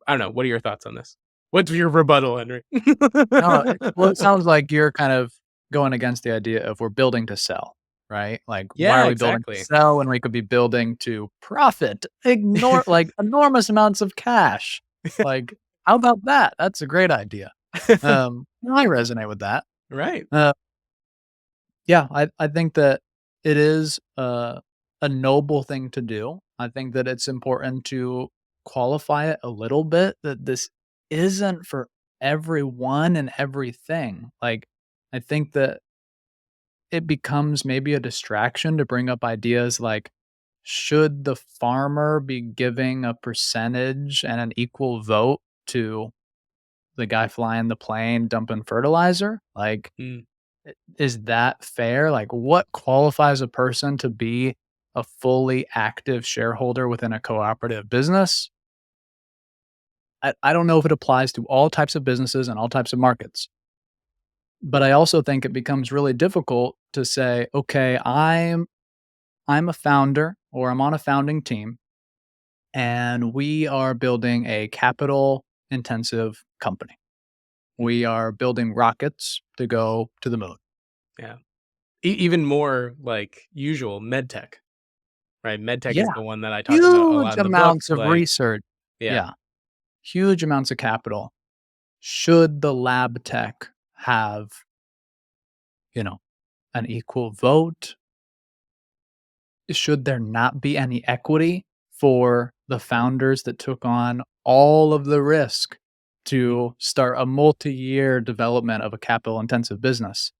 don't know. What are your thoughts on this? What's your rebuttal, Henry? No, well, it sounds like you're kind of going against the idea of we're building to sell, right? Like, why Yeah, are we building to exactly. sell when we could be building to profit? Ignore like, enormous amounts of cash. Like, how about that? That's a great idea. I resonate with that. Right. Uh, yeah, I think that it is a noble thing to do. I think that it's important to qualify it a little bit that this isn't for everyone and everything. Like, I think that it becomes maybe a distraction to bring up ideas like, should the farmer be giving a percentage and an equal vote to the guy flying the plane dumping fertilizer? Like, Mm, is that fair? Like, what qualifies a person to be a fully active shareholder within a cooperative business? I don't know if it applies to all types of businesses and all types of markets. But I also think it becomes really difficult to say, okay, I'm a founder or I'm on a founding team and we are building a capital intensive company. mm, We are building rockets to go to the moon. yeah. Even more, like, usual med tech, right? Med tech is Yeah, the one that I talk about a huge lot in the book, amounts of like, research. yeah. Yeah, huge amounts of capital. Should the lab tech have, you know, an equal vote? Should there not be any equity for the founders that took on all of the risk Mm, to start a multi-year development of a capital intensive business?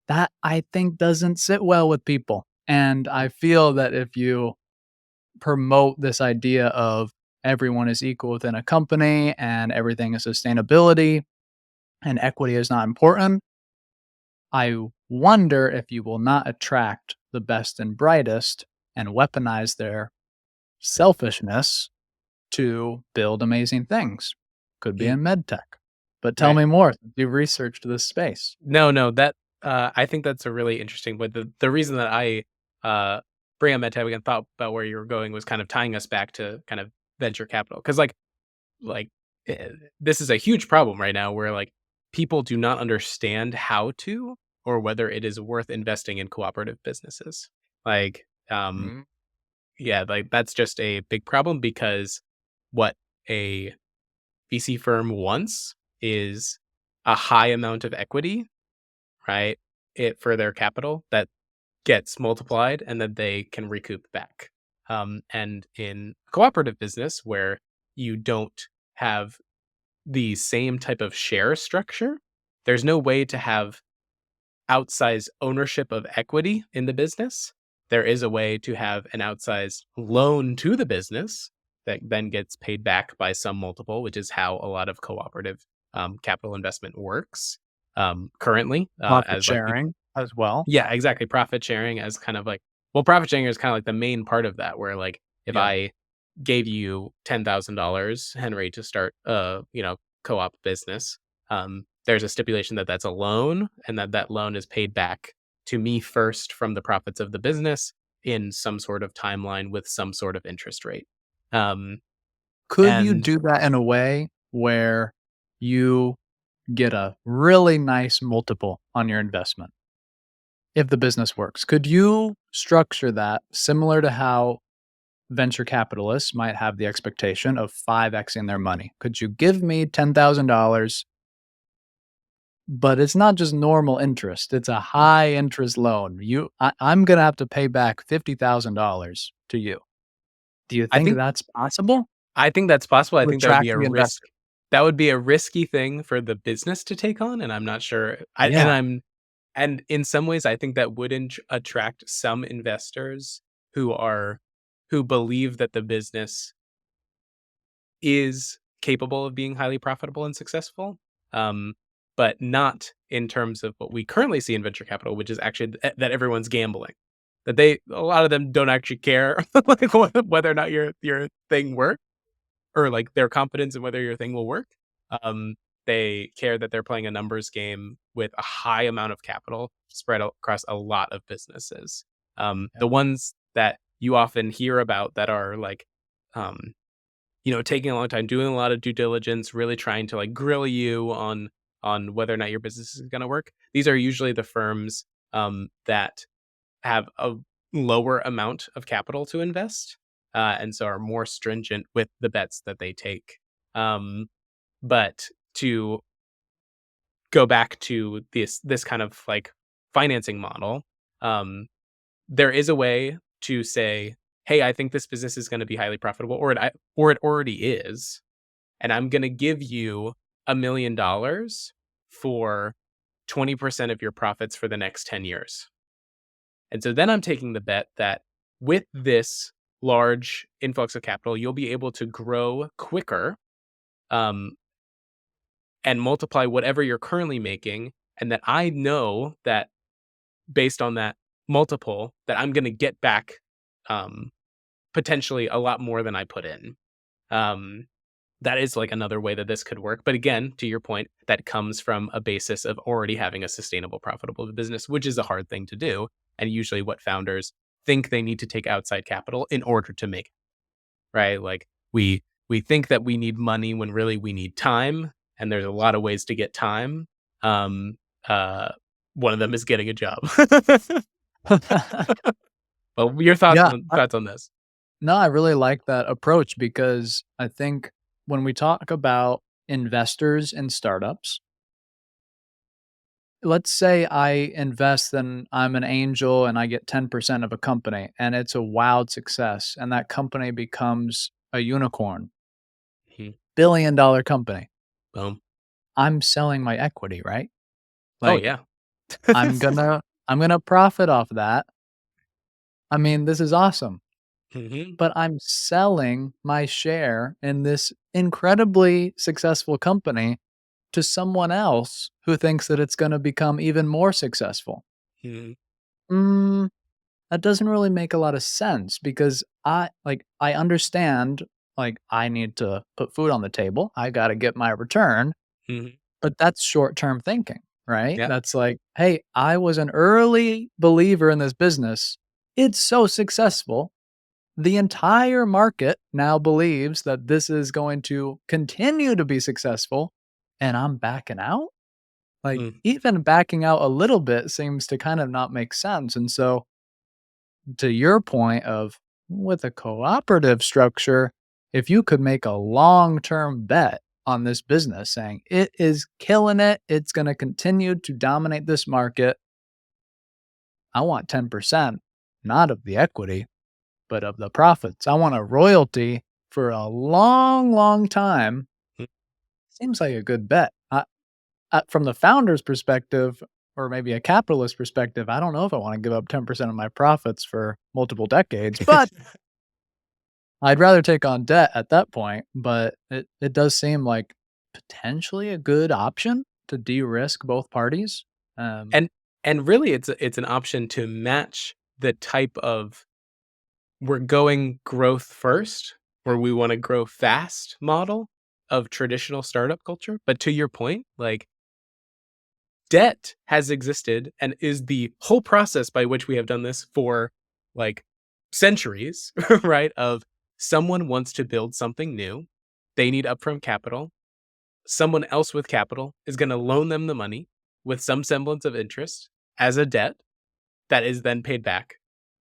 That I think doesn't sit well with people. And mm, I feel that if you promote this idea of everyone is equal within a company and everything is sustainability and equity is not important, I wonder if you will not attract the best and brightest and weaponize their selfishness to build amazing things. Could be mm, in med tech. But tell right. me more since you've researched this space. No, no, I think that's a really interesting, but the reason that I, uh, bring up MedTech and thought about where you were going was kind of tying us back to kind of venture capital, because like, this is a huge problem right now where, like, people do not understand how to or whether it is worth investing in cooperative businesses. Like, Mm, yeah, like, that's just a big problem because what a VC firm wants is a high amount of equity, right? It for their capital that gets multiplied and then they can recoup back. And in cooperative business where you don't have the same type of share structure, there's no way to have outsized ownership of equity in the business. There is a way to have an outsized loan to the business that then gets paid back by some multiple, which is how a lot of cooperative capital investment works currently. profit As like sharing as well. yeah, exactly. Profit sharing as kind of like, well, profit sharing is kind of like the main part of that, where like if Yeah. I gave you $10,000, Henry, to start a co-op business, there's a stipulation that that's a loan and that that loan is paid back to me first from the profits of the business in some sort of timeline with some sort of interest rate. Um, Could you and do that in a way where you get a really nice multiple on your investment if the business works. Could you structure that similar to how venture capitalists might have the expectation of 5xing their money? Could you give me $10,000, but it's not just normal interest, it's a high interest loan. I'm gonna have to pay back $50,000 to you. Do you I think think that's possible I think that's possible. I to think that would be attract a the risk. investor? That would be a risky thing for the business to take on, and I'm not sure. Yeah, And in some ways, I think that would attract some investors who are who believe that the business is capable of being highly profitable and successful, um, but not in terms of what we currently see in venture capital, which is actually that everyone's gambling. That a lot of them don't actually care like whether or not your thing works or like their confidence in whether your thing will work. Um, they care that they're playing a numbers game with a high amount of capital spread across a lot of businesses. The yeah, ones that you often hear about that are like, um, taking a long time, doing a lot of due diligence, really trying to like grill you on whether or not your business is going to work. These are usually the firms that have a lower amount of capital to invest, and so are more stringent with the bets that they take. But to go back to this kind of like financing model, um, there is a way to say, "Hey, I think this business is going to be highly profitable, or it already is, and I'm going to give you $1 million for 20% of your profits for the next 10 years." And so then I'm taking the bet that with this large influx of capital, you'll be able to grow quicker, um, and multiply whatever you're currently making. And that I know that based on that multiple, that I'm going to get back um, potentially a lot more than I put in. Um, that is like another way that this could work. But again, to your point, that comes from a basis of already having a sustainable, profitable business, which is a hard thing to do. And usually what founders think they need to take outside capital in order to make it, right? Like we think that we need money when really we need time. And there's a lot of ways to get time. Um, uh, one of them is getting a job. Well, your yeah. thoughts on this? No, I really like that approach because I think when we talk about investors in startups, let's say I invest and I'm an angel and I get 10% of a company and it's a wild success and that company becomes a unicorn, Mhm. billion-dollar company. Boom. I'm selling my equity, right? Oh Like yeah. I'm gonna profit off that. I mean, this is awesome, Hmm. but I'm selling my share in this incredibly successful company to someone else who thinks that it's gonna become even more successful. Hmm. Mm, that doesn't really make a lot of sense because I understand, like, I need to put food on the table, I gotta get my return, Hmm. but that's short-term thinking, right? Yeah. That's like, "Hey, I was an early believer in this business. It's so successful. The entire market now believes that this is going to continue to be successful, and I'm backing out?" Like, Mm. even backing out a little bit seems to kind of not make sense, and so, to your point of with a cooperative structure, if you could make a long-term bet on this business saying, "It is killing it, it's gonna continue to dominate this market. I want 10%, not of the equity, but of the profits. I want a royalty for a long, long time." Mm. Seems like a good bet. From the founder's perspective, or maybe a capitalist perspective, I don't know if I wanna give up 10% of my profits for multiple decades, but I'd rather take on debt at that point, but it does seem like potentially a good option to de-risk both parties. Um, And really it's an option to match the type of we're going growth first, where we wanna grow fast model of traditional startup culture. But to your point, like, debt has existed and is the whole process by which we have done this for, like, centuries, right? Of someone wants to build something new, they need upfront capital. someone else with capital is going to loan them the money with some semblance of interest as a debt that is then paid back,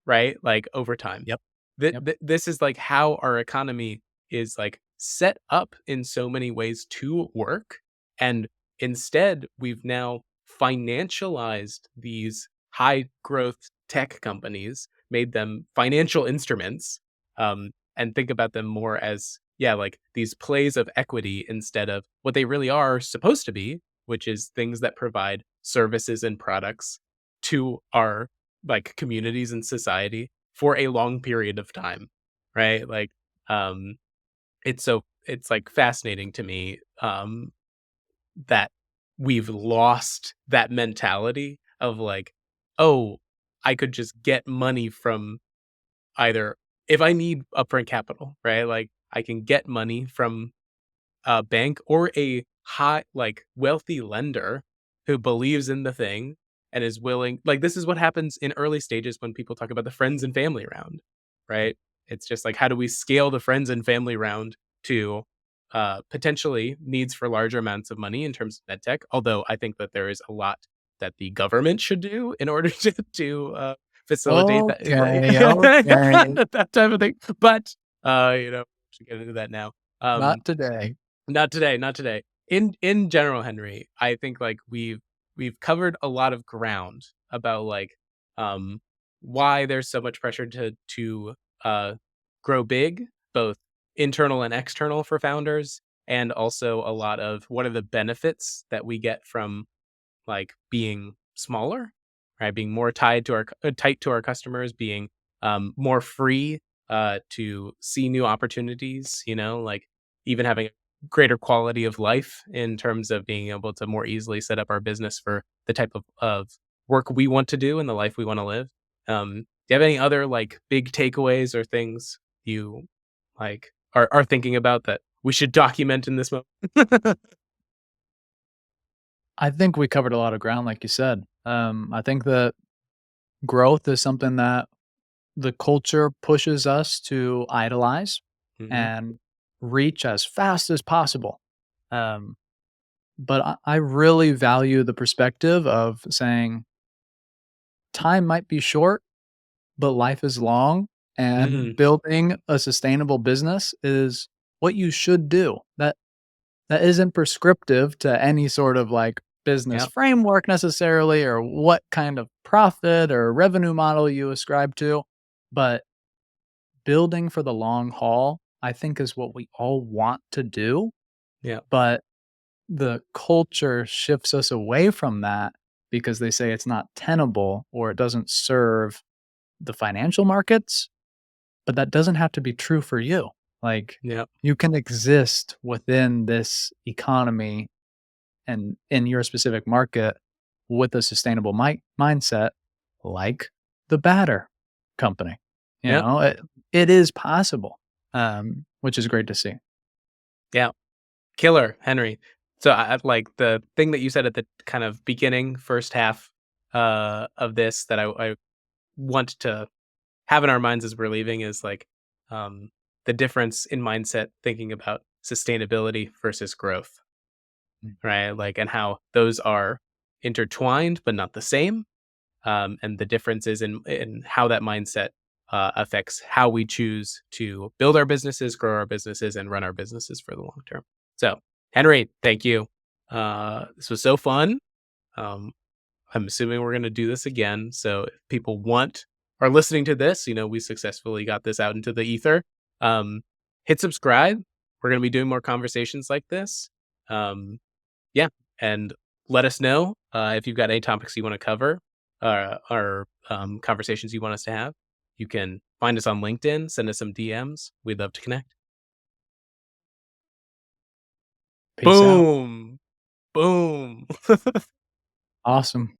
right? Like over time. Yep. Yep. This is like how our economy is like set up in so many ways to work. And instead, we've now financialized these high growth tech companies, made them financial instruments, and think about them more as, yeah, like these plays of equity instead of what they really are supposed to be, which is things that provide services and products to our like communities and society for a long period of time, right? Like, um, it's like fascinating to me that we've lost that mentality of like, oh, I could just get money from either if I need upfront capital, right? Like I can get money from a bank or a high like wealthy lender who believes in the thing and is willing like this is what happens in early stages when people talk about the friends and family round, right? It's just like how do we scale the friends and family round to potentially needs for larger amounts of money in terms of medtech, although I think that there is a lot that the government should do in order to facilitate that Okay, okay. that type of thing, but we should get into that now. um Not today. not today, not today. In general, Henry, I think like we've covered a lot of ground about like um why there's so much pressure to uh grow big, both internal and external for founders, and also a lot of what are the benefits that we get from like being smaller, right? Being more tight to our customers, being more free to see new opportunities, like even having a greater quality of life in terms of being able to more easily set up our business for the type of work we want to do and the life we want to live. Do you have any other like big takeaways or things you like are thinking about that we should document in this moment? I think we covered a lot of ground, like you said. I think that growth is something that the culture pushes us to idolize Hmm. and reach as fast as possible. Um, but I really value the perspective of saying time might be short, but life is long, and Hmm. building a sustainable business is what you should do. That isn't prescriptive to any sort of like business Yeah. framework necessarily or what kind of profit or revenue model you ascribe to, but building for the long haul, I think is what we all want to do, Yeah. but the culture shifts us away from that because they say it's not tenable or it doesn't serve the financial markets, but that doesn't have to be true for you. Like Yeah. you can exist within this economy and in your specific market with a sustainable mindset like the batter company. You Yeah. know, it is possible, which is great to see. Yeah. Killer, Henry. So I like the thing that you said at the kind of beginning first half of this that I want to have in our minds as we're leaving is like um the difference in mindset thinking about sustainability versus growth, Mm. right? Like and how those are intertwined but not the same. And the differences in how that mindset affects how we choose to build our businesses, grow our businesses, and run our businesses for the long term. So, Henry, thank you. This was so fun. Um, I'm assuming we're going to do this again. So, if people are listening to this, we successfully got this out into the ether. Um, hit subscribe. We're going to be doing more conversations like this. Um, yeah, and let us know if you've got any topics you want to cover or conversations you want us to have. You can find us on LinkedIn, send us some DMs. We'd love to connect. Peace out. Boom. Boom. Awesome.